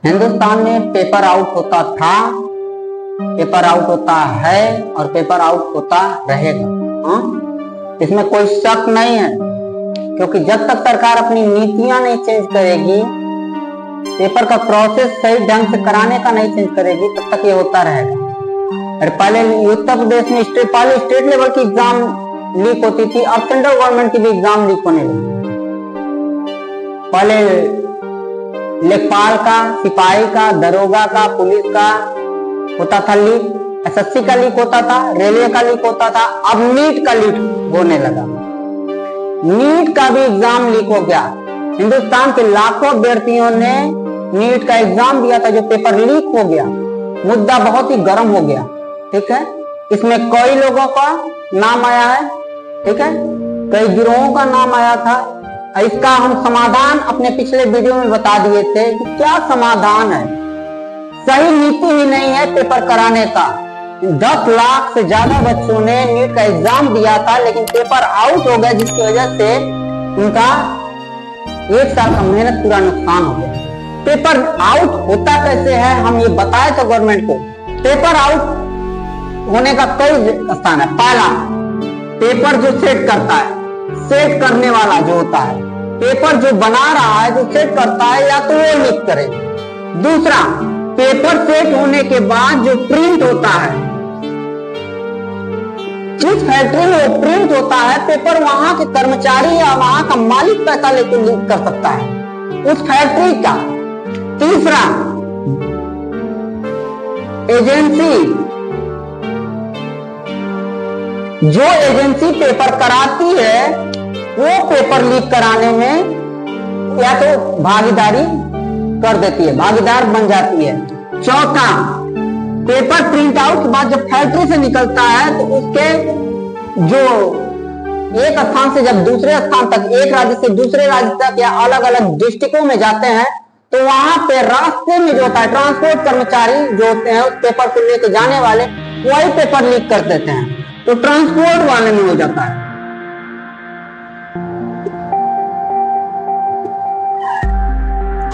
हिंदुस्तान में paper out होता था, पेपर आउट होता है और पेपर आउट होता रहेगा। इसमें कोई शक नहीं है, क्योंकि जब तक सरकार अपनी नीतियां नहीं चेंज करेगी, पेपर का प्रोसेस सही ढंग से कराने का नहीं चेंज करेगी, तब तक ये होता रहेगा। अरे पहले उत्तर प्रदेश में स्टेट लेवल की एग्जाम लीक होती थी, अब सेंट्रल गवर्नमेंट की भी एग्जाम लीक होने लगी। पहले लेखपाल का, सिपाही का, दरोगा का, पुलिस का होता था लीक, एसएससी का लीक होता था, रेलवे का लीक होता था, अब नीट का लीक होने लगा। नीट का भी एग्जाम लीक हो गया। हिंदुस्तान के लाखों अभ्यर्थियों ने नीट का एग्जाम दिया था, जो पेपर लीक हो गया। मुद्दा बहुत ही गर्म हो गया, ठीक है। इसमें कई लोगों का नाम आया है, ठीक है, कई गिरोहों का नाम आया था। इसका हम समाधान अपने पिछले वीडियो में बता दिए थे कि क्या समाधान है। सही नीति ही नहीं है पेपर कराने का। 10 लाख से ज्यादा बच्चों ने नीट का एग्जाम दिया था, लेकिन पेपर आउट हो गया, जिसकी वजह से उनका 1 साल का मेहनत पूरा नुकसान हो गया। पेपर आउट होता कैसे है, हम ये बताए थे गवर्नमेंट को। पेपर आउट होने का कई स्थान है। पहला, पेपर जो सेट करता है, सेट करने वाला जो होता है, पेपर जो बना रहा है, जो सेट करता है, या तो वो लीक करे। दूसरा, पेपर सेट होने के बाद जो प्रिंट होता है, जिस फैक्ट्री में वो प्रिंट होता है, पेपर वहां के कर्मचारी या वहां का मालिक पैसा लेके लीक कर सकता है, उस फैक्ट्री का। तीसरा, एजेंसी, जो एजेंसी पेपर कराती है, वो पेपर लीक कराने में या तो भागीदारी कर देती है, भागीदार बन जाती है। चौथा, पेपर प्रिंट आउट के बाद जब फैक्ट्री से निकलता है, तो उसके जो एक स्थान से जब दूसरे स्थान तक, एक राज्य से दूसरे राज्य तक या अलग अलग डिस्ट्रिक्टों में जाते हैं, तो वहां पे रास्ते में जो होता है, ट्रांसपोर्ट कर्मचारी जो होते हैं, उस पेपर को लेके जाने वाले, वही पेपर लीक कर देते हैं, तो ट्रांसपोर्ट वाले में हो जाता है।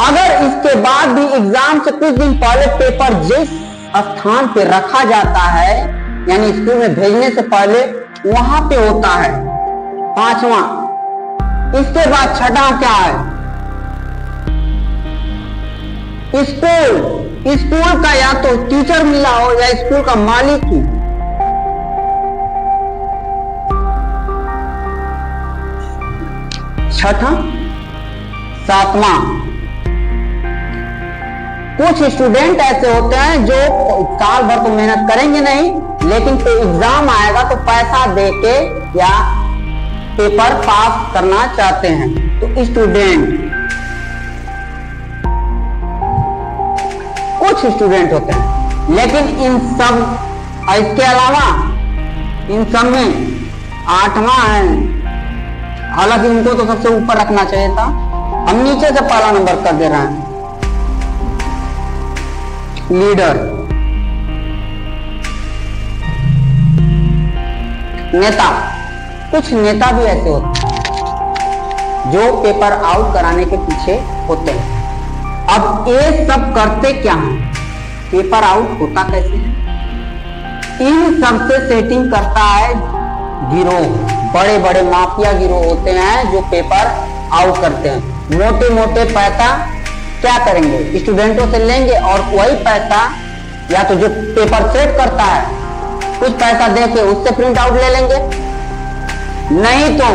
अगर इसके बाद भी एग्जाम से कुछ दिन पहले पेपर जिस स्थान पे रखा जाता है, यानी स्कूल में भेजने से पहले वहां पे होता है। पांचवा, इसके बाद छठा क्या है, स्कूल का या तो टीचर मिला हो या स्कूल का मालिक ही। छठा, सातवां, कुछ स्टूडेंट ऐसे होते हैं जो साल भर तो मेहनत करेंगे नहीं, लेकिन तो एग्जाम आएगा तो पैसा देके या पेपर पास करना चाहते हैं, तो स्टूडेंट, कुछ स्टूडेंट होते हैं। लेकिन इन सब, इसके अलावा इन सब में 8वां है, हालांकि उनको तो सबसे ऊपर रखना चाहिए था, हम नीचे से पहला नंबर कर दे रहे हैं। लीडर, नेता, कुछ नेता भी ऐसे होते हैं जो पेपर आउट कराने के पीछे होते हैं। अब ये सब करते क्या हैं, पेपर आउट होता कैसे है, इन सब से सेटिंग करता है गिरोह। बड़े बड़े माफिया गिरोह होते हैं जो पेपर आउट करते हैं। मोटे मोटे पैसा क्या करेंगे, स्टूडेंटों से लेंगे और वही पैसा या तो जो पेपर सेट करता है, कुछ पैसा देके उससे प्रिंट आउट ले लेंगे, नहीं तो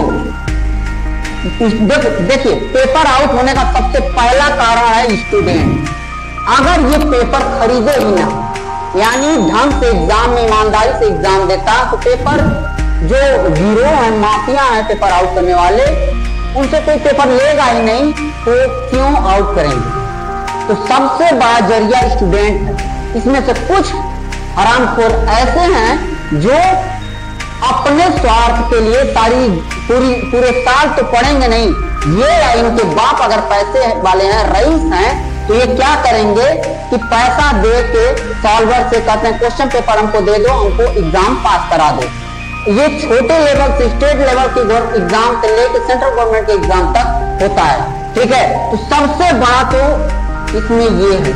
देखिए, पेपर आउट होने का सबसे पहला कारण है स्टूडेंट। अगर ये पेपर खरीदे ही ना, यानी ढंग से एग्जाम में ईमानदारी से एग्जाम देता, तो पेपर जो गिरोह है, माफिया है पेपर आउट करने वाले, उनसे कोई पेपर लेगा ही नहीं, तो क्यों आउट करेंगे। तो सबसे बड़ा जरिया स्टूडेंट है। इसमें से कुछ हरामखोर ऐसे हैं जो अपने स्वार्थ के लिए पूरे साल तो पढ़ेंगे नहीं, ये या इनके बाप अगर पैसे वाले हैं, रईस हैं, तो ये क्या करेंगे कि पैसा दे के सॉल्वर से कहते हैं क्वेश्चन पेपर हमको दे दो, हमको एग्जाम पास करा दो। ये छोटे लेवल से स्टेट लेवल की एग्जाम से लेकर सेंट्रल गवर्नमेंट के एग्जाम तक होता है, ठीक है। तो सबसे बड़ा तो इसमें ये है,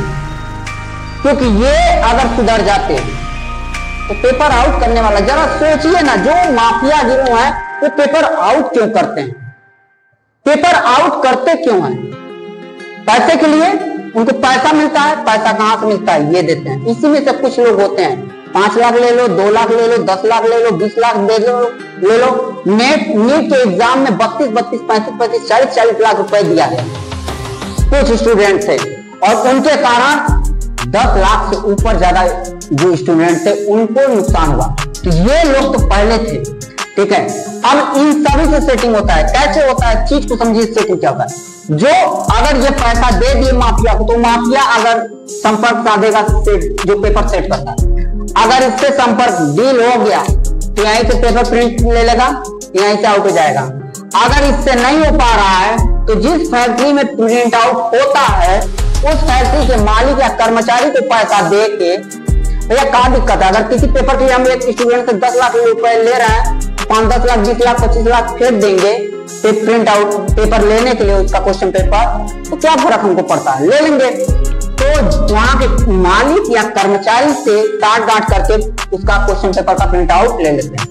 क्योंकि ये अगर सुधर जाते तो पेपर आउट करने वाला, जरा सोचिए ना, जो माफिया गिरोह है वो पेपर आउट क्यों करते हैं? पेपर आउट करते क्यों हैं? पैसे के लिए, उनको पैसा मिलता है। पैसा कहां से मिलता है? ये देते हैं। इसी में से कुछ लोग होते हैं 5 लाख ले लो, 2 लाख ले लो, 10 लाख ले लो, 20 लाख ले लो। नीट के एग्जाम में 32, 35, 40 लाख रुपए दिया गया कुछ स्टूडेंट थे, और उनके कारण 10 लाख से ऊपर ज्यादा जो स्टूडेंट थे उनको नुकसान हुआ। तो ये लोग तो पहले थे, ठीक है। अब इन सभी से सेटिंग होता है। कैसे होता है? चीज को समझिए, सेटिंग क्या होता है। जो अगर ये पैसा दे दिए माफिया को, तो माफिया अगर संपर्क साधेगा जो पेपर सेट करता है, अगर इससे संपर्क डील हो गया तो यहीं से पेपर प्रिंट ले लेगा, यहीं से आउट हो जाएगा। अगर इससे नहीं हो पा रहा है तो जिस फैक्ट्री में प्रिंट आउट होता है उस फैक्ट्री के मालिक या कर्मचारी को पैसा दे के, भैया क्या दिक्कत है? अगर किसी पेपर के लिए हम एक स्टूडेंट से 10 लाख रुपए ले रहे हैं, 5, 10 लाख, 20 लाख, 25 लाख फेंक देंगे प्रिंट आउट पेपर लेने के लिए, उसका क्वेश्चन पेपर, तो क्या फर्क हमको पड़ता है? ले लेंगे। तो वहां के मालिक या कर्मचारी से साठ गांठ करके उसका क्वेश्चन पेपर का प्रिंट आउट ले लेते हैं।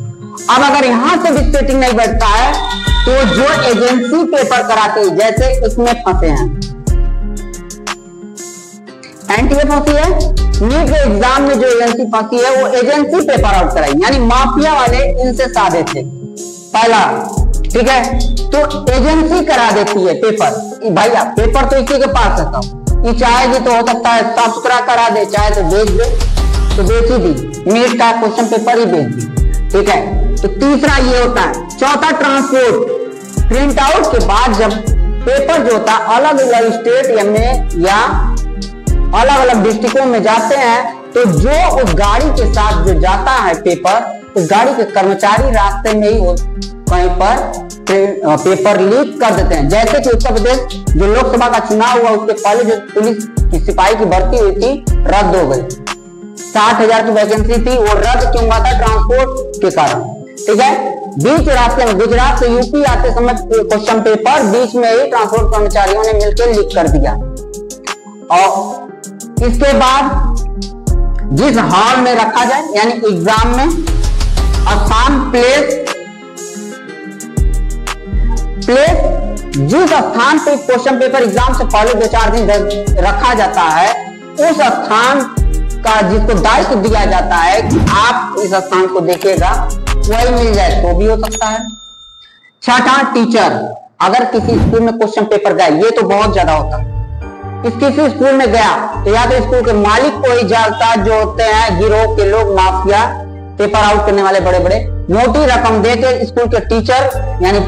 अब अगर यहां से भी सेटिंग नहीं बैठता है तो जो एजेंसी पेपर कराती है, जैसे इसमें फंसे हैं, एनटीए फंसी है, नीट के एग्जाम में जो एजेंसी फंसी है वो एजेंसी पेपर आउट कराई, यानी माफिया वाले इनसे साधे थे पहला, ठीक है। तो एजेंसी करा देती है पेपर। भैया पेपर तो इसी के पास रहता हूं, ये चाहेगी तो हो सकता है साफ सुथरा करा दे, चाहे तो बेच दे, तो बेच ही दी, नीट का क्वेश्चन पेपर ही बेच दी, ठीक है। तो तीसरा ये होता है। चौथा ट्रांसपोर्ट। प्रिंट आउट के बाद जब पेपर जो होता है अलग अलग स्टेट में या अलग अलग डिस्ट्रिक्टों में जाते हैं, तो जो उस गाड़ी के साथ जो जाता है पेपर, उस गाड़ी के कर्मचारी रास्ते में ही कहीं पर पेपर लीक कर देते हैं। जैसे कि उत्तर प्रदेश जो लोकसभा का चुनाव हुआ, उसके पहले जो पुलिस की सिपाही की भर्ती हुई थी रद्द हो गई। 60,000 की वैकेंसी थी, वो रद्द क्यों हुआ था? ट्रांसपोर्ट के कारण, ठीक है। बीच रास्ते में गुजरात से यूपी आते समय क्वेश्चन पेपर बीच में ही ट्रांसपोर्ट कर्मचारियों ने मिलकर लीक कर दिया। और इसके बाद जिस हॉल में रखा जाए, यानी एग्जाम में स्थान, प्लेस, जिस स्थान पे क्वेश्चन पेपर एग्जाम से पहले 2-4 दिन रखा जाता है, उस स्थान का जिसको दायित्व दिया जाता है कि आप इस स्थान को देखिएगा, वही मिल जाए तो भी हो सकता है। छठा टीचर। अगर किसी स्कूल में क्वेश्चन पेपर गया, ये तो बहुत ज्यादा होता है, किसी स्कूल में गया तो या तो स्कूल के मालिक को ही जाता, जो होते हैं गिरोह के लोग, माफिया, पेपर आउट करने वाले बड़े बड़े, मोटी रकम देकर स्कूल के टीचर यानी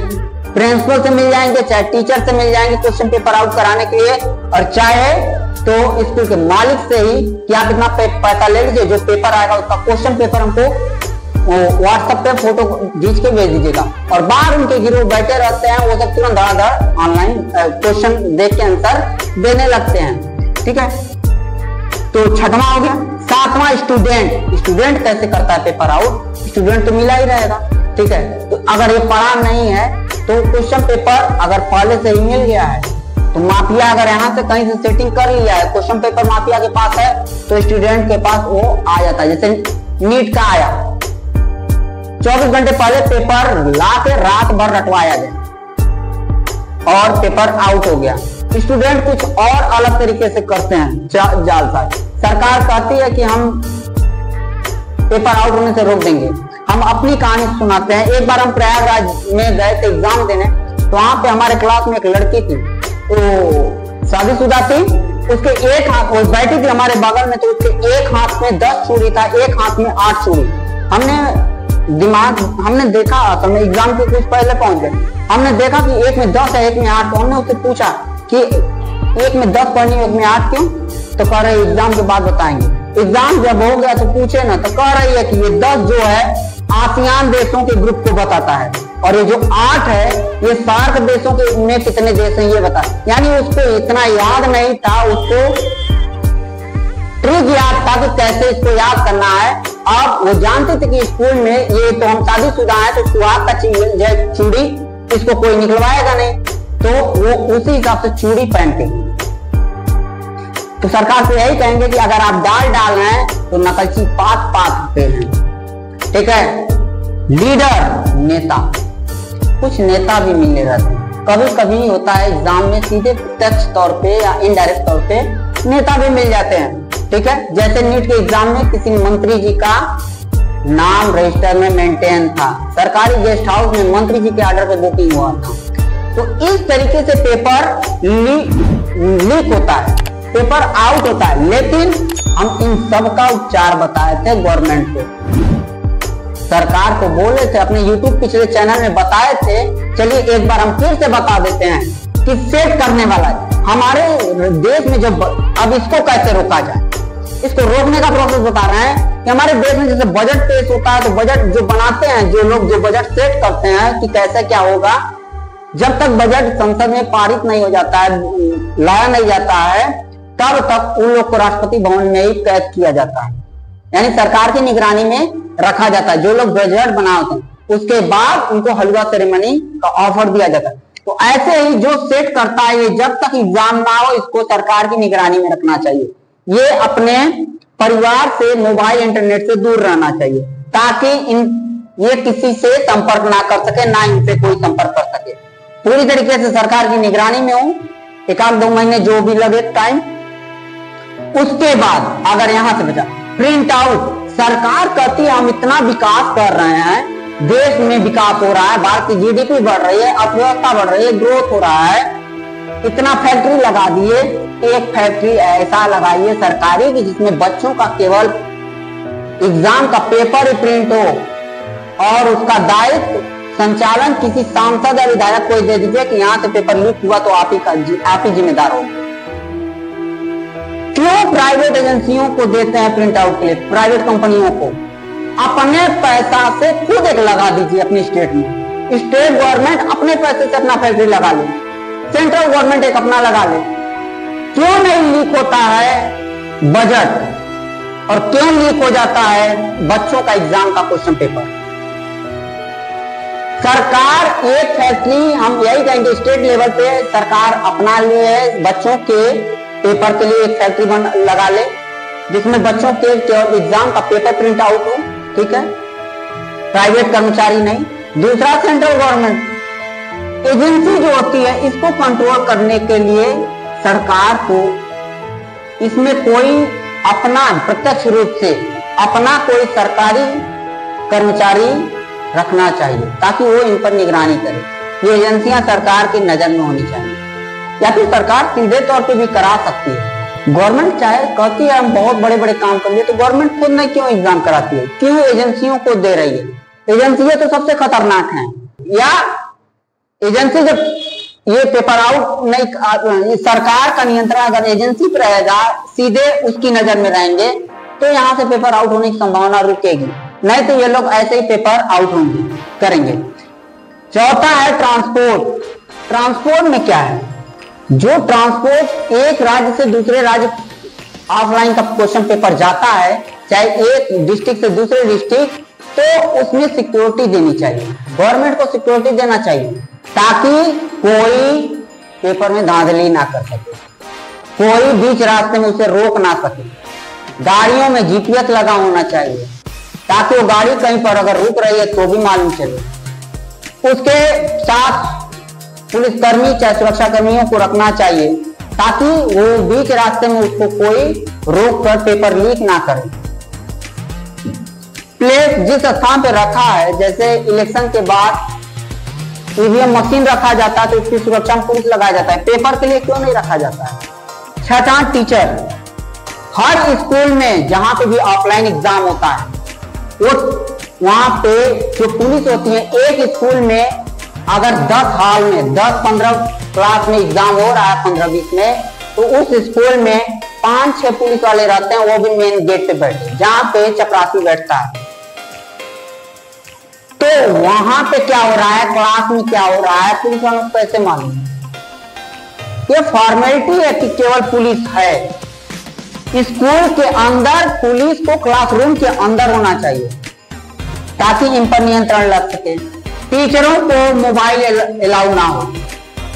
प्रिंसिपल से मिल जाएंगे, चाहे टीचर से मिल जाएंगे क्वेश्चन पेपर आउट कराने के लिए, और चाहे तो स्कूल के मालिक से ही कि आप इतना पैसा ले लीजिए, जो पेपर आएगा उसका क्वेश्चन पेपर हमको व्हाट्सएप पे फोटो खींच के भेज दीजिएगा। और बाहर उनके गिरोह बैठे रहते हैं, वो सब तुरंत धड़ाधड़ ऑनलाइन क्वेश्चन देख के आंसर देने लगते हैं, ठीक है। तो छठवां हो गया। सातवां स्टूडेंट। स्टूडेंट कैसे करता है पेपर आउट? स्टूडेंट तो मिला ही रहेगा, ठीक है। तो अगर ये पढ़ा नहीं है तो क्वेश्चन पेपर अगर पहले से ही मिल गया है, तो माफिया अगर यहाँ से कहीं से सेटिंग कर लिया है, क्वेश्चन पेपर माफिया के पास है, तो स्टूडेंट के पास वो आ जाता है। जैसे नीट का आया, 24 घंटे पहले पेपर ला के रात भर रटवाया गया और पेपर आउट हो गया। स्टूडेंट कुछ और अलग तरीके से करते हैं जालसाज। सरकार कहती है कि हम पेपर आउट होने से रोक देंगे, हम अपनी कहानी सुनाते हैं। एक बार हम प्रयागराज में गए थे एग्जाम देने, तो वहां पे हमारे क्लास में एक लड़की थी, तो शादीशुदा थी, उसके एक हाथ, वो बैठी थी हमारे बगल में, तो उसके एक हाथ में 10 चूड़ी था, एक हाथ में 8 चूड़ी। हमने देखा, हमने एग्जाम के कुछ पहले पहुंच गए, हमने देखा कि एक में 10 है, एक में 8। तो हमने उससे पूछा कि एक में 10 पढ़नी है, एक में 8 क्यों? तो कह रहे एग्जाम के बाद बताएंगे। एग्जाम जब हो गया तो पूछे ना, तो कह रही है कि ये 10 जो है आसियान देशों के ग्रुप को बताता है, और ये जो 8 है ये सार्क देशों के में कितने देश हैं ये बता। यानी उसको इतना याद नहीं था, उसको ट्रिक याद था कि कैसे इसको याद करना है। अब वो जानते थे कि स्कूल में ये तो हम शादीशुदा है, तो सुहाग का चूड़ी इसको कोई निकलवाएगा नहीं, तो वो उसी हिसाब से चूड़ी पहनते। तो सरकार से यही कहेंगे कि अगर आप डाल रहे हैं तो नकलची पात पे हैं। ठीक है। लीडर, नेता, कुछ नेता भी मिलने रहते हैं। कभी कभी होता है एग्जाम में सीधे प्रत्यक्ष तौर पे या इनडायरेक्ट तौर पे नेता भी मिल जाते हैं। ठीक है। जैसे नीट के एग्जाम में किसी मंत्री जी का नाम रजिस्टर में मेंटेन था, सरकारी गेस्ट हाउस में मंत्री जी के ऑर्डर पे बुकिंग हुआ था। तो इस तरीके से पेपर लीक होता है, पेपर आउट होता है। लेकिन हम इन सब का उपचार बताए थे गवर्नमेंट को, सरकार को बोले थे, अपने YouTube पिछले चैनल में बताए थे। चलिए एक बार हम फिर से बता देते हैं कि सेट करने वाला है हमारे देश में। जब अब इसको कैसे रोका जाए, इसको रोकने का प्रोसेस बता रहे हैं कि हमारे देश में जैसे बजट पेश होता है तो बजट जो बनाते हैं, जो लोग जो बजट सेट करते हैं कि कैसे क्या होगा, जब तक बजट संसद में पारित नहीं हो जाता है, लाया नहीं जाता है, तब तक उन लोग को राष्ट्रपति भवन में ही कैद किया जाता है, यानी सरकार की निगरानी में रखा जाता है। जो लोग बजट बनाते हैं उसके बाद उनको हलवा सेरेमनी का ऑफर दिया जाता है। तो ऐसे ही जो सेट करता है, ये जब तक एग्जाम ना हो इसको सरकार की निगरानी में रखना चाहिए। ये अपने परिवार से, मोबाइल इंटरनेट से दूर रहना चाहिए, ताकि ये किसी से संपर्क ना कर सके, ना इनसे कोई संपर्क कर सके। पूरी तरीके से सरकार की निगरानी में हो, 1-2 महीने जो भी लगे टाइम। उसके बाद अगर यहां से बचा प्रिंट आउट, सरकार कहती है हम इतना विकास कर रहे हैं, देश में विकास हो रहा है, भारत की जीडीपी बढ़ रही है, अर्थव्यवस्था बढ़ रही है, ग्रोथ हो रहा है, इतना फैक्ट्री लगा दिए। एक फैक्ट्री ऐसा लगाइए सरकारी की जिसमें बच्चों का केवल एग्जाम का पेपर ही प्रिंट हो और उसका दायित्व संचालन किसी सांसद या विधायक को दे दीजिए कि यहां से पेपर लीक हुआ तो आप ही जिम्मेदार हो। क्यों प्राइवेट एजेंसियों को देते हैं प्रिंट आउट के लिए, प्राइवेट कंपनियों को? अपने पैसा से खुद एक लगा दीजिए अपनी स्टेट में। स्टेट गवर्नमेंट अपने पैसे से अपना फैक्ट्री लगा ले, सेंट्रल गवर्नमेंट एक अपना लगा ले। क्यों नहीं लीक होता है बजट और क्यों लीक हो जाता है बच्चों का एग्जाम का क्वेश्चन पेपर? सरकार एक फैक्ट्री, हम यही कहेंगे स्टेट लेवल पे सरकार अपना लिए बच्चों के पेपर के लिए एक फैक्ट्री लगा ले जिसमें बच्चों के केवल एग्जाम का पेपर प्रिंट आउट हो। ठीक है। प्राइवेट कर्मचारी नहीं। दूसरा, सेंट्रल गवर्नमेंट एजेंसी जो होती है इसको कंट्रोल करने के लिए सरकार को इसमें कोई अपना प्रत्यक्ष रूप से अपना कोई सरकारी कर्मचारी रखना चाहिए ताकि वो इन पर निगरानी करे। ये एजेंसियां सरकार की नजर में होनी चाहिए, या फिर सरकार सीधे तौर पे भी करा सकती है। गवर्नमेंट चाहे कहती है हम बहुत बड़े बड़े काम कर लिए, तो गवर्नमेंट खुद नहीं क्यों एग्जाम कराती है, क्यों एजेंसियों को दे रही है? एजेंसियां तो सबसे खतरनाक हैं। या एजेंसी जब ये पेपर आउट नहीं, सरकार का नियंत्रण अगर एजेंसी पर रहेगा, सीधे उसकी नजर में रहेंगे, तो यहाँ से पेपर आउट होने की संभावना रुकेगी, नहीं तो ये लोग ऐसे ही पेपर आउट होंगे करेंगे। चौथा है ट्रांसपोर्ट। ट्रांसपोर्ट में क्या है, जो ट्रांसपोर्ट एक राज्य से दूसरे राज्य ऑफलाइन का क्वेश्चन पेपर जाता है, चाहे एक डिस्ट्रिक्ट से दूसरे डिस्ट्रिक्ट, तो उसमें सिक्योरिटी देनी चाहिए, गवर्नमेंट को सिक्योरिटी देना चाहिए ताकि कोई पेपर में धांधली ना कर सके, कोई बीच रास्ते में उसे रोक ना सके। गाड़ियों में जीपीएस लगा होना चाहिए ताकि वो गाड़ी कहीं पर अगर रुक रही है तो भी मालूम चले। उसके साथ पुलिसकर्मी चाहे सुरक्षा कर्मियों को रखना चाहिए ताकि वो बीच रास्ते में उसको कोई रोक कर पेपर लीक ना करे। प्लेस जिस स्थान पे रखा है, जैसे इलेक्शन के बाद ईवीएम मशीन रखा जाता है तो उसकी सुरक्षा में पुलिस लगाया जाता है, पेपर के लिए क्यों नहीं रखा जाता है? छठा, टीचर। हर स्कूल में जहां पे भी ऑफलाइन एग्जाम होता है, वो वहां पे जो पुलिस होती है, एक स्कूल में अगर 10 हाल में 10-15 क्लास में एग्जाम हो रहा है 15-20 में, तो उस स्कूल में 5-6 पुलिस वाले रहते हैं, वो भी मेन गेट पे बैठे जहां पे चपरासी बैठता है। तो वहां पे क्या हो रहा है, क्लास में क्या हो रहा है, पुलिस वालों को कैसे मालूम? ये फॉर्मेलिटी है कि केवल पुलिस है। स्कूल के अंदर पुलिस को क्लासरूम के अंदर होना चाहिए ताकि इन पर नियंत्रण लग सके। टीचरों को मोबाइल अलाउ ना हो,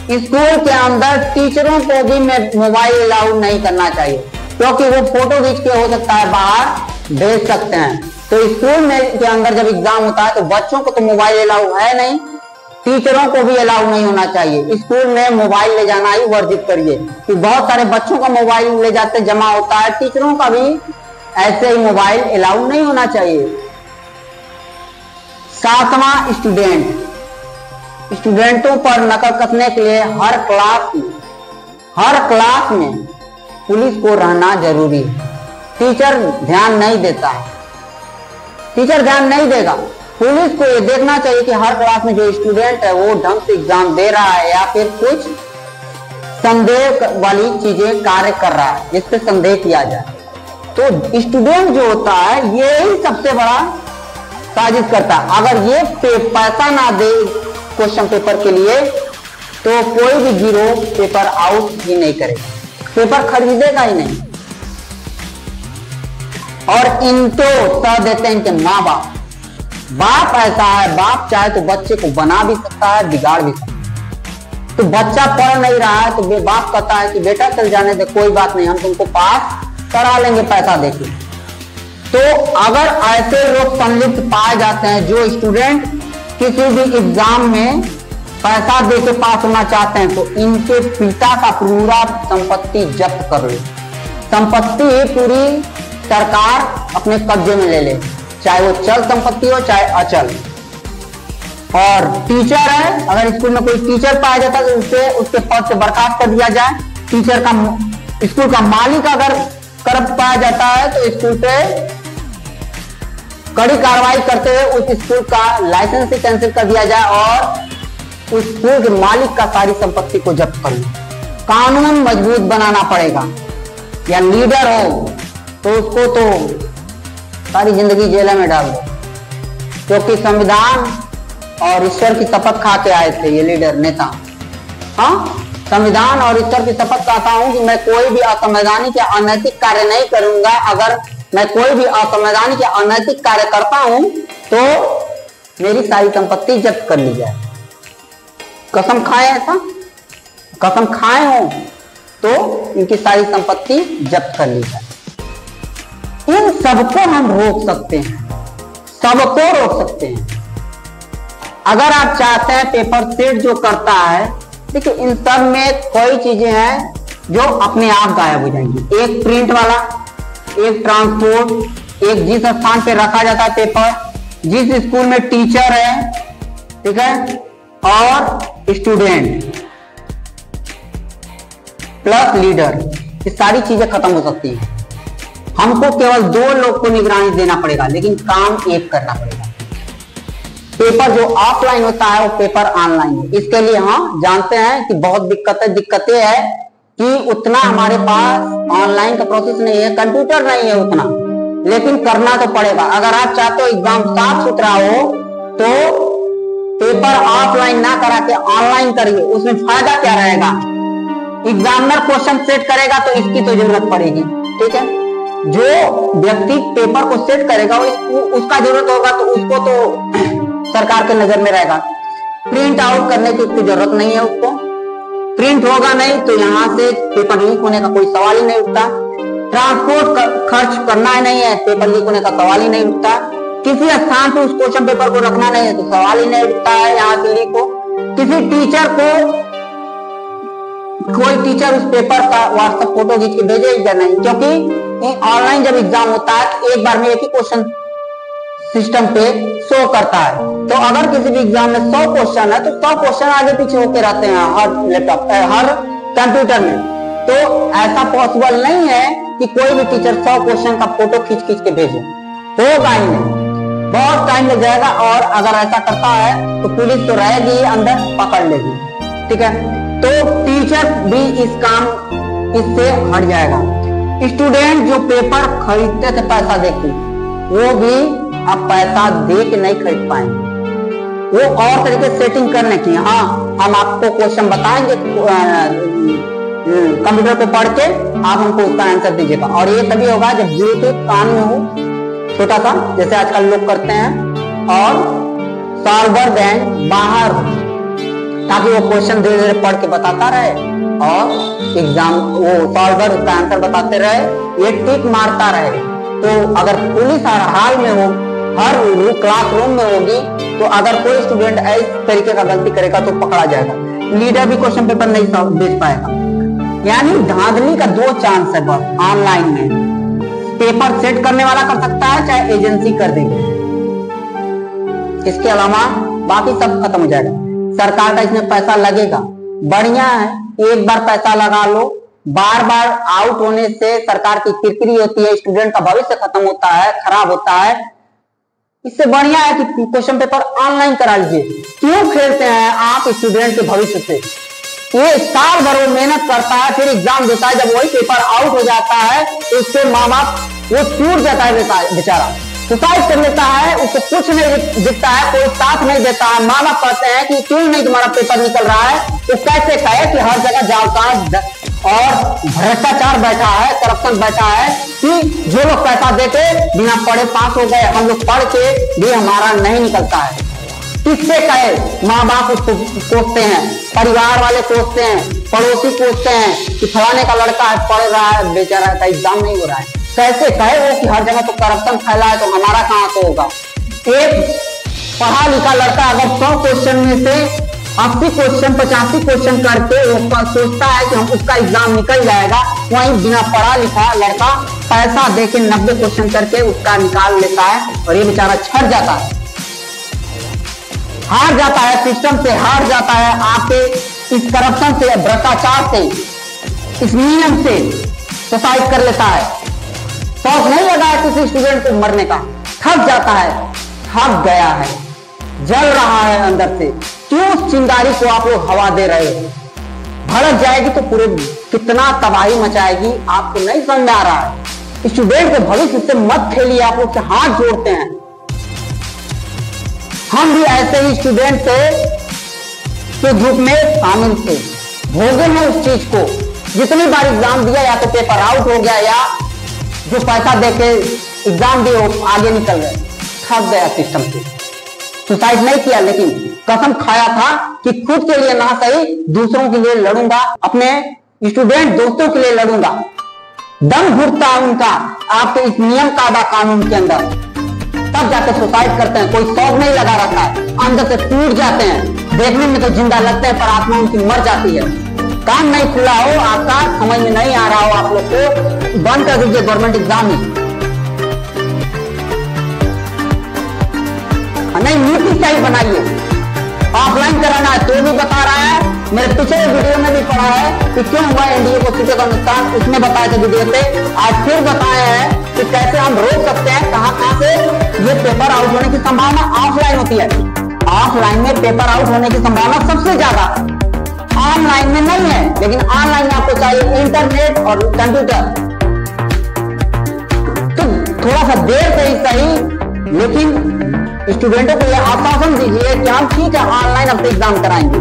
स्कूल के अंदर टीचरों को भी मोबाइल अलाउ नहीं करना चाहिए। क्योंकि वो फोटो खींच के हो सकता है बाहर भेज सकते हैं। तो स्कूल में के अंदर जब एग्जाम होता है तो बच्चों को तो मोबाइल अलाउ है नहीं, टीचरों को भी अलाउ नहीं होना चाहिए। स्कूल में मोबाइल ले जाना ही वर्जित करिए, कि बहुत सारे बच्चों का मोबाइल ले जाते जमा होता है, टीचरों का भी ऐसे ही मोबाइल अलाउ नहीं होना चाहिए। 7वां, स्टूडेंटों पर नकल कसने के लिए हर क्लास में पुलिस को रहना जरूरी है। टीचर ध्यान नहीं देता है, टीचर ध्यान नहीं देगा। पुलिस को ये देखना चाहिए कि हर क्लास में जो स्टूडेंट है वो ढंग से एग्जाम दे रहा है या फिर कुछ संदेह वाली चीजें कार्य कर रहा है जिससे संदेह किया जाए। तो स्टूडेंट जो होता है ये ही सबसे बड़ा साजिश करता है। अगर ये पैसा ना दे क्वेश्चन पेपर के लिए तो कोई भी गिरोह पेपर आउट ही नहीं करेगा, पेपर खरीदेगा ही नहीं। और इनको सह देते हैं इनके माँ बाप ऐसा है, बाप चाहे तो बच्चे को बना भी सकता है, बिगाड़ भी सकता है। तो बच्चा पढ़ नहीं रहा है तो बाप कहता है कि बेटा चल जाने दे, कोई बात नहीं, हम तुमको पास करा लेंगे पैसा देके। तो अगर ऐसे लोग संलिप्त पाए जाते हैं जो स्टूडेंट किसी भी एग्जाम में पैसा देके पास होना चाहते हैं, तो इनके पिता का पूरा संपत्ति जब्त कर ले। संपत्ति पूरी सरकार अपने कब्जे में ले ले, चाहे वो चल संपत्ति हो चाहे अचल। और टीचर है, अगर स्कूल में कोई टीचर पाया जाता है तो उसे उसके पद से बर्खास्त कर दिया जाए। टीचर का स्कूल का मालिक अगर करप्ट पाया जाता है तो स्कूल पे कड़ी कार्रवाई करते हुए उस स्कूल का लाइसेंस ही कैंसिल कर दिया जाए और उस स्कूल के मालिक का सारी संपत्ति को जब्त कर ले। कानून मजबूत बनाना पड़ेगा। या लीडर हो तो उसको तो सारी जिंदगी जेल में डाल दो, क्योंकि संविधान और ईश्वर की शपथ खा के आए थे ये लीडर नेता। हाँ, संविधान और ईश्वर की शपथ खाता हूं कि मैं कोई भी असंवैधानिक या अनैतिक कार्य नहीं करूंगा। अगर मैं कोई भी असंवैधानिक या अनैतिक कार्य करता हूं तो मेरी सारी संपत्ति जब्त कर ली जाए। कसम खाए, ऐसा कसम खाए हो तो इनकी सारी संपत्ति जब्त कर ली जाए। इन सबको हम रोक सकते हैं, सबको रोक सकते हैं। अगर आप चाहते हैं पेपर सेट जो करता है, देखिए इन सब में कोई चीजें हैं जो अपने आप गायब हो जाएंगी। एक प्रिंट वाला, एक ट्रांसपोर्ट, एक जिस स्थान पे रखा जाता है पेपर, जिस स्कूल में टीचर है, ठीक है, और स्टूडेंट प्लस लीडर, ये सारी चीजें खत्म हो सकती हैं। हमको केवल 2 लोग को निगरानी देना पड़ेगा, लेकिन काम एक करना पड़ेगा। पेपर जो ऑफलाइन होता है वो पेपर ऑनलाइन है। इसके लिए हम जानते हैं कि बहुत दिक्कतें है कि उतना हमारे पास ऑनलाइन का प्रोसेस नहीं है, कंप्यूटर नहीं है उतना, लेकिन करना तो पड़ेगा। अगर आप चाहते हो एग्जाम साफ सुथरा हो तो पेपर ऑफलाइन ना करा के ऑनलाइन करिए। उसमें फायदा क्या रहेगा? एग्जामिनर क्वेश्चन सेट करेगा तो इसकी तो जरूरत पड़ेगी, ठीक है। जो व्यक्ति पेपर को सेट करेगा उसका जरूरत होगा तो उसको तो सरकार के नजर में रहेगा। प्रिंट आउट करने की उसकी जरूरत नहीं है, उसको प्रिंट होगा नहीं तो यहाँ से पेपर लीक होने का कोई सवाल ही नहीं उठता। ट्रांसपोर्ट खर्च करना ही नहीं है, पेपर लीक होने का सवाल ही नहीं उठता। किसी स्थान पर उस क्वेश्चन पेपर को रखना नहीं है तो सवाल ही नहीं उठता है यहाँ से लीक हो। किसी टीचर को कोई टीचर उस पेपर का व्हाट्सएप फोटो खींच के भेजेगा नहीं, क्योंकि ऑनलाइन जब एग्जाम होता है तो एक बार में एक ही क्वेश्चन सिस्टम पे शो करता है। तो अगर किसी भी एग्जाम में 100 क्वेश्चन है तो 100 क्वेश्चन आगे पीछे होते रहते हैं हर लैपटॉप हर कंप्यूटर में। तो ऐसा पॉसिबल नहीं है कि कोई भी टीचर 100 क्वेश्चन का फोटो खींच के भेजे, होगा ही नहीं, बहुत टाइम लग जाएगा। और अगर ऐसा करता है तो पुलिस तो रहेगी अंदर, पकड़ लेगी, ठीक है। तो टीचर भी इससे हट जाएगा। स्टूडेंट जो पेपर खरीदते थे पैसा देके, वो भी अब पैसा दे के नहीं खरीद पाएंगे। वो और तरीके से सेटिंग करने की, हाँ हम आपको क्वेश्चन बताएंगे कंप्यूटर पे पढ़ के, आप हमको उसका आंसर दीजिएगा। और ये तभी होगा जब ब्लूटूथ कान में हो, छोटा सा जैसे आजकल लोग करते हैं, और सॉल्वर बैंक बाहर हो, ताकि वो क्वेश्चन धीरे धीरे पढ़ के बताता रहे और एग्जाम वो सॉल्वर उसका आंसर बताते रहे, ये टिक मारता रहे। तो अगर पुलिस हर हाल में हो, हर क्लासरूम में होगी, तो अगर कोई स्टूडेंट इस तरीके का गलती करेगा तो पकड़ा जाएगा, लीडर भी क्वेश्चन पेपर नहीं भेज पाएगा। यानी धांधली का दो चांस है बस ऑनलाइन में, पेपर सेट करने वाला कर सकता है चाहे एजेंसी कर देगी, इसके अलावा बाकी सब खत्म हो जाएगा। सरकार का इसमें पैसा लगेगा, बढ़िया है, एक बार पैसा लगा लो, बार बार आउट होने से सरकार की किरकिरी होती है, स्टूडेंट का भविष्य खत्म होता है, खराब होता है। इससे बढ़िया है कि क्वेश्चन पेपर ऑनलाइन करा लीजिए। क्यों खेलते हैं आप स्टूडेंट के भविष्य से? ये साल भर मेहनत करता है, फिर एग्जाम देता है, जब वही पेपर आउट हो जाता है तो उसके माँ बाप वो टूट जाता है बेचारा, सुसाइड कर लेता है, उसको कुछ नहीं दिखता है, कोई साथ नहीं देता है। माँ बाप कहते हैं कि क्यों नहीं तुम्हारा पेपर निकल रहा है, तो कैसे कहे कि हर जगह जालसाज और भ्रष्टाचार बैठा है, करप्शन बैठा है, कि जो लोग पैसा देके बिना पढ़े पास हो गए, हम लोग पढ़ के भी हमारा नहीं निकलता है। किससे कहे? माँ बाप उसको कोसते हैं, परिवार वाले कोसते हैं, पड़ोसी कोसते हैं कि फलाने का लड़का है, पढ़ रहा है, बेचारा का एग्जाम नहीं हो रहा है। कैसे कहे वो कि हर जगह तो करप्शन फैला है, तो हमारा कहां से होगा? एक पढ़ा लिखा लड़का अगर 100 क्वेश्चन में से 80 क्वेश्चन 85 क्वेश्चन करके सोचता है कि हम उसका एग्जाम निकल जाएगा, वहीं बिना पढ़ा लिखा लड़का पैसा देके 90 क्वेश्चन करके उसका निकाल लेता है, और ये बेचारा छट जाता है, हार जाता है, सिस्टम से हार जाता है, आपके इस करप्शन से, भ्रष्टाचार से, इस नियम से सुसाइड कर लेता है। शौक नहीं लगा है किसी स्टूडेंट को मरने का, थक जाता है, थक गया है, जल रहा है अंदर से। क्यों उस चिंगारी को आप लोग हवा दे रहे हो? भड़क जाएगी तो पूरे कितना तबाही मचाएगी, आपको नहीं समझ में आ रहा है। स्टूडेंट के भविष्य से मत खेलिए, आप लोग से हाथ जोड़ते हैं। हम भी ऐसे ही स्टूडेंट थे जो धूप में शामिल थे, भोगे हैं उस चीज को। जितनी बार एग्जाम दिया, या तो पेपर आउट हो गया, या जो पैसा देके एग्जाम दिए वो आगे निकल गए, थक गया सिस्टम से। सुसाइड नहीं किया, लेकिन कसम खाया था कि खुद के लिए ना सही, दूसरों के लिए लड़ूंगा, अपने स्टूडेंट दोस्तों के लिए लड़ूंगा। दम घुटता है उनका आपके इस नियम कायदा कानून के अंदर, तब जाके सुसाइड करते हैं। कोई शौक नहीं लगा रखा है, अंदर से टूट जाते हैं, देखने में तो जिंदा लगते हैं पर आत्मा उनकी मर जाती है। काम नहीं खुला हो आपका, समझ में नहीं आ रहा हो आप लोग को, बंद कर दीजिए गवर्नमेंट एग्जाम ही। नहीं, नीति सही बनाइए। ऑफलाइन कराना है तो भी बता रहा है, मेरे पिछले वीडियो में भी पढ़ा है कि क्यों हुआ एनडीए को सीटों का नुकसान, उसमें बताया था वीडियो पे। आज फिर बताया है कि कैसे हम रोक सकते हैं, कहां से ये पेपर आउट होने की संभावना ऑफलाइन होती है। ऑफलाइन में पेपर आउट होने की संभावना सबसे ज्यादा, ऑनलाइन में नहीं है। लेकिन ऑनलाइन में आपको चाहिए इंटरनेट और कंप्यूटर, तो थोड़ा सा देर से ही सही, लेकिन स्टूडेंटों को यह आश्वासन दीजिए कि हम ठीक है ऑनलाइन अब एग्जाम कराएंगे,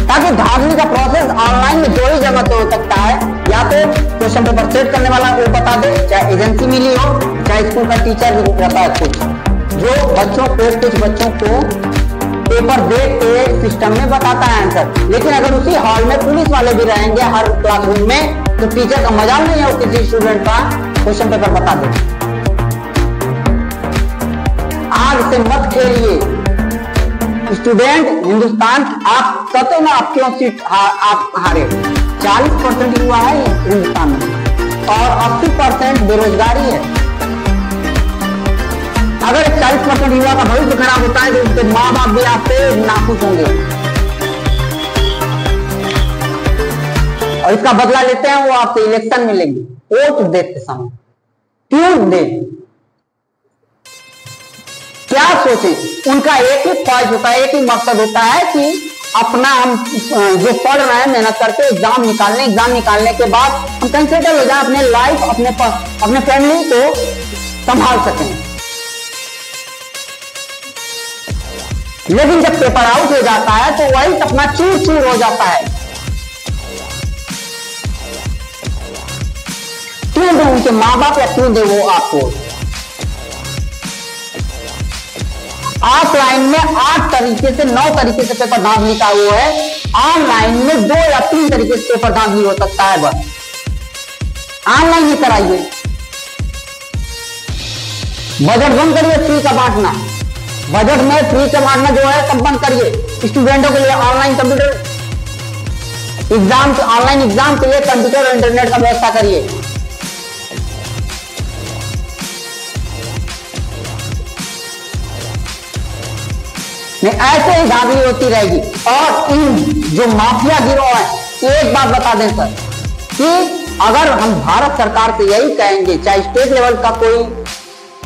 ताकि धांधली का प्रोसेस ऑनलाइन में जो ही जगह हो सकता है, या तो क्वेश्चन पेपर सेट करने वाला वो बता दे, चाहे एजेंसी मिली हो, चाहे स्कूल का टीचर भी रहता है कुछ, जो बच्चों को, कुछ बच्चों को पेपर देख के सिस्टम में बताता है आंसर। लेकिन अगर उसी हॉल में पुलिस वाले भी रहेंगे हर क्लासरूम में, तो टीचर का मजाल नहीं है किसी स्टूडेंट का क्वेश्चन पेपर बता दे। आग से मत खेलिए स्टूडेंट। हिंदुस्तान आप कहते हो ना, आप क्यों सीट आप हारे? 40% युवा है हिंदुस्तान में और 80% बेरोजगारी है। अगर 40% युवा का भविष्य खराब होता है तो उसके माँ बाप भी आपसे नाखुश होंगे, और इसका बदला लेते हैं वो आपसे इलेक्शन में लेंगे, वोट देते समय। क्यों दे? क्या सोचे? उनका एक ही ख्वाहिश होता है, एक ही मकसद होता है कि अपना हम जो पढ़ रहे हैं मेहनत करके एग्जाम निकालने के बाद हम कहीं सेटल हो जाए, अपने लाइफ, अपने फैमिली को संभाल सकें। लेकिन जब पेपर आउट हो जाता है तो वही सपना चूर चूर हो जाता है। क्यों दे उनके माँ बाप, या क्यों दे वो आपको? ऑफलाइन में 8 तरीके से 9 तरीके से पेपर धांधली का वो है ऑनलाइन में 2 या 3 तरीके से पेपर धांधली हो सकता है, बस ऑनलाइन ही कराइए। बजट बंद करिए फ्री का बांटना, बजट में फ्री का बांटना जो है सब बंद करिए। स्टूडेंटों के लिए online computer exam, online exam के लिए कंप्यूटर और इंटरनेट का व्यवस्था करिए। नहीं, ऐसे ही धांधली होती रहेगी। और इन जो माफिया गिरोह है, एक बात बता दें सर कि अगर हम भारत सरकार से यही कहेंगे, चाहे स्टेट लेवल का कोई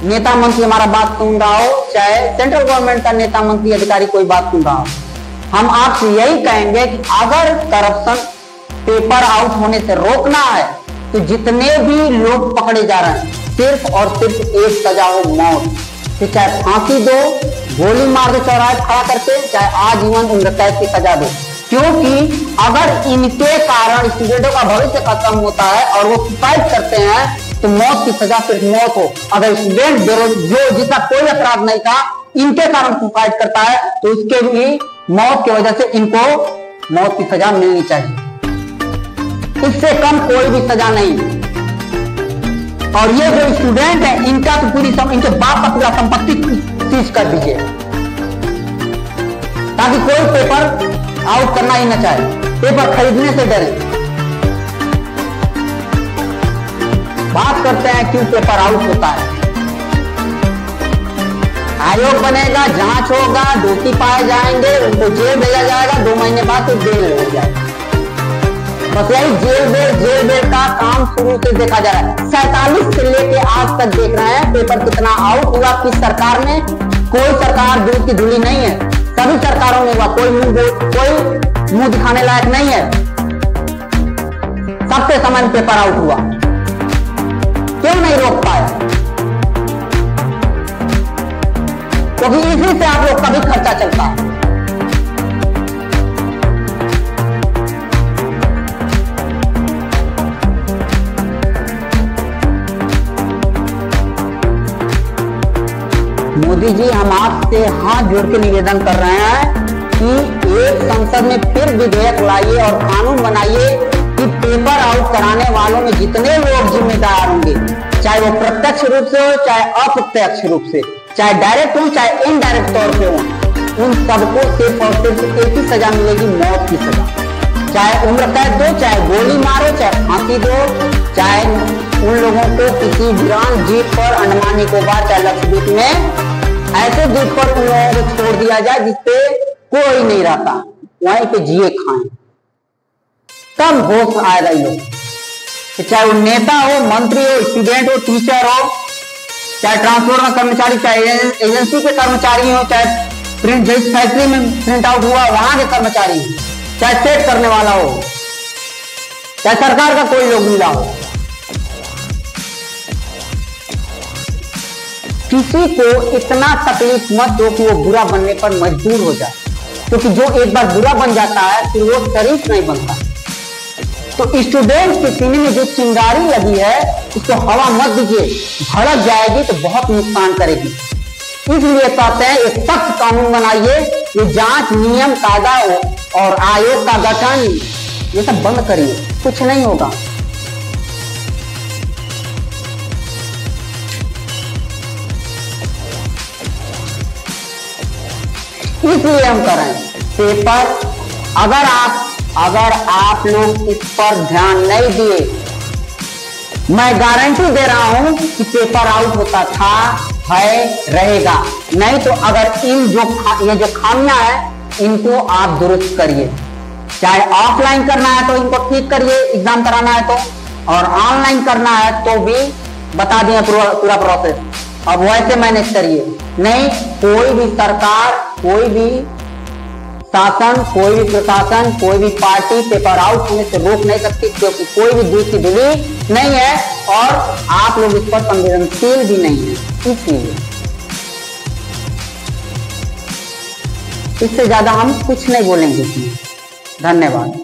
नेता मंत्री हमारा बात सुन रहा हो, चाहे सेंट्रल गवर्नमेंट का नेता मंत्री अधिकारी कोई बात सुन रहा हो, हम आपसे यही कहेंगे कि अगर करप्शन पेपर आउट होने से रोकना है तो जितने भी लोग पकड़े जा रहे हैं सिर्फ और सिर्फ एक सजा हो, मौत। तो चाहे फांसी दो, गोली मार दो चौराहे खड़ा करके, चाहे आजीवन उम्र कैद की सजा दो। क्योंकि अगर इनके कारण स्टूडेंटों का भविष्य खत्म होता है और वो सुसाइड करते हैं तो मौत की सजा सिर्फ मौत हो। अगर स्टूडेंट जो जिसका कोई अपराध नहीं था इनके कारण सुसाइड करता है तो उसके भी मौत की वजह से इनको मौत की सजा मिलनी चाहिए, इससे कम कोई भी सजा नहीं। और ये जो स्टूडेंट है इनका तो इनके बाप का पूरा संपत्ति सीज कर दीजिए ताकि कोई पेपर आउट करना ही न चाहे, पेपर खरीदने से डरे। बात करते हैं क्यों पेपर आउट होता है। आयोग बनेगा, जांच होगा, दोषी पाए जाएंगे, उनको जेल भेजा जाएगा, 2 महीने बाद तो जेल हो जाएगा। बस यही जेल बेल का काम शुरू से देखा जा रहा है। 47 से लेके आज तक देख रहे हैं पेपर कितना आउट हुआ, किस सरकार में। कोई सरकार दूध की धुली नहीं है, सभी सरकारों में हुआ, कोई मुंह दिखाने लायक नहीं है। सबके समय पेपर आउट हुआ, क्यों नहीं रोक पाए? क्योंकि इसी से आप लोग का भी खर्चा चलता है। मोदी जी, हम आपसे हाथ जोड़ के निवेदन कर रहे हैं कि एक संसद में फिर विधेयक लाइए और कानून बनाइए कि पेपर आउट कराने वालों में जितने लोग जिम्मेदार होंगे, चाहे वो प्रत्यक्ष रूप से हो, चाहे अप्रत्यक्ष रूप से, चाहे डायरेक्ट हो, चाहे इनडायरेक्ट तौर पे हो, उन सबको सिर्फ और सिर्फ एक ही सजा मिलेगी, मौत की सजा। चाहे उम्र कैद दो, चाहे गोली मारो, चाहे फांसी दो, चाहे उन लोगों को किसी वीरान द्वीप पर, अंडमान निकोबार चाहे लक्षद्वीप में, ऐसे द्वीप पर उन लोगों को छोड़ दिया जाए जिसपे कोई नहीं रहता, वहीं पे जिए खाएं, तब होश आएगा इन लोग। चाहे वो नेता हो, मंत्री हो, स्टूडेंट हो, टीचर हो, चाहे ट्रांसपोर्ट का कर्मचारी, चाहे एजेंसी के कर्मचारी हो, चाहे प्रिंट जिस फैक्ट्री में प्रिंट आउट हुआ वहां के कर्मचारी हो, चाहे सेट करने वाला हो, चाहे सरकार का कोई लोग मिला हो, किसी को इतना तकलीफ मत दो कि वो बुरा बनने पर मजबूर हो जाए। क्योंकि जो एक बार बुरा बन जाता है फिर वो शरीफ नहीं बनता। तो स्टूडेंट के सीने में जो चिंगारी लगी है उसको हवा मत दीजिए, भड़क जाएगी तो बहुत नुकसान करेगी। इसलिए कहते हैं एक सख्त कानून बनाइए, ये जांच, नियम, कायदा और आयोग का गठन ये सब बंद करिए, कुछ नहीं होगा। इसलिए हम कर रहे हैं पेपर। अगर आप लोग इस पर ध्यान नहीं दिए, मैं गारंटी दे रहा हूं कि पेपर आउट होता था, है, रहेगा। नहीं तो अगर ये जो खामियां है इनको आप दुरुस्त करिए। चाहे ऑफलाइन करना है तो इनको ठीक करिए, एग्जाम कराना है तो, और ऑनलाइन करना है तो भी बता दिए पूरा प्रोसेस, अब वैसे मैनेज करिए। नहीं, कोई भी सरकार, कोई भी शासन, कोई भी प्रशासन, कोई भी पार्टी पेपर आउट होने से रोक नहीं सकती, क्योंकि कोई भी दूध की धुली नहीं है और आप लोग इस पर संवेदनशील भी नहीं है। इसलिए इससे ज्यादा हम कुछ नहीं बोलेंगे। धन्यवाद।